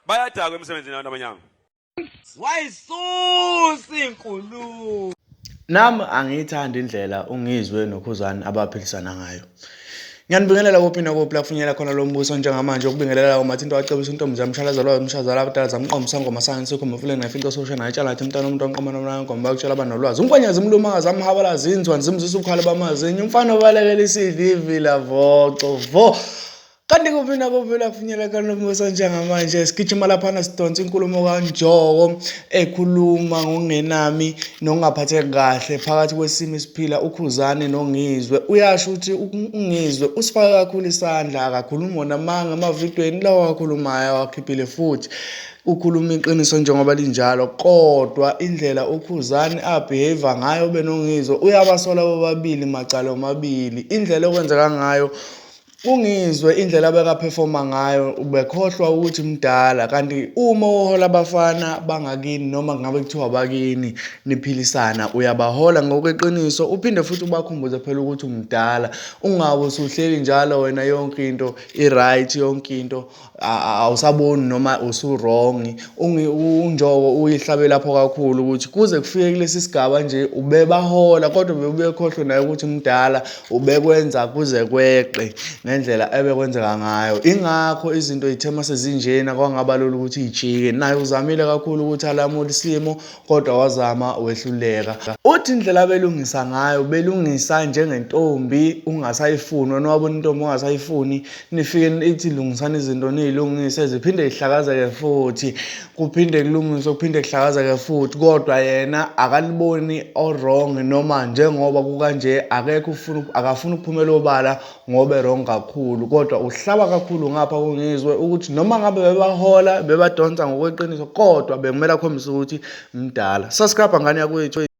bayadakwa emsebenzini abantu abanyanga. Wayisusa inkulumo. Nami angiyithanda indlela uNgizwe noKhuzani abaphilisana ngayo. Ngiyanibingelela kuphi nakuphi la kufinyela khona lo mbuso njengamanje ukubingelela umathi into wacebisa intombi zamshalazelwa umshazala abadala zamqombisa ngoma science kumfule nafinto social natshala athi umntana umuntu onqoma nomntana ngomba ukutshela abanolwazi unkwanyazi umluma zamhabala zinzwa zimzisa ukhala bamazinyo umfana obalekela isidlivi la voco vo. Kanti kuphi nakuphi la kufinyela khona lo mbuso njengamanje sigijima laphana sidonsa inkulumo kaNjoko ekhuluma ngokungenami nokungaphatheki kahle phakathi kwesimo esiphila uKhuzani noNgizwe. Uyasho ukuthi uNgizwe usifaka kakhulu isandla akakhuluma namanga amavidweni lawa akhulumayo akhiphile futhi ukhuluma iqiniso njengoba linjalo kodwa indlela uKhuzani abehave ngayo benoNgizwe uyabasola bobabili macala omabili indlela okwenzeka ngayo uNgizwe indlela abeka-performa ngayo ubekhohlwa ukuthi mdala kanti uma uhola abafana bangakini noma ngabe kuthiwa bakini niphilisana uyabahola ngokweqiniso uphinde futhi ubakhumbuze phela ukuthi umdala ungabe usuhleli njalo wena yonke into i-right yonke into awusaboni noma usu-wrong. uNjoko uyihlabe lapho kakhulu ukuthi kuze kufike kulesi sigaba nje ubebahola kodwa ubekhohlwe naye ukuthi mdala ubekwenza kuze kweqe ngendlela ebekwenzeka ngayo. Ingakho izinto ithema sezinjena kwangabalula ukuthi ijike naye uzamile kakhulu ukuthi alamule isimo kodwa wazama wehluleka. Uthi indlela abelungisa ngayo belungisa njengentombi ungasayifuni wena wabona intombi ungasayifuni nifike nithi lungisana izinto nilungise ziphinde zihlakazeke futhi kuphinde kulungiswe kuphinde kuhlakazeke futhi kodwa yena akaliboni wrong noma njengoba kukanje akafuna ukuphumela obala ngoba wrong kakhulu kodwa uhlaba kakhulu ngapha kuNgizwe ukuthi noma ngabe bebahola bebadonsa ngokweqiniso kodwa bekumele akhombise ukuthi mdala. Subscribe ngani yakwethu.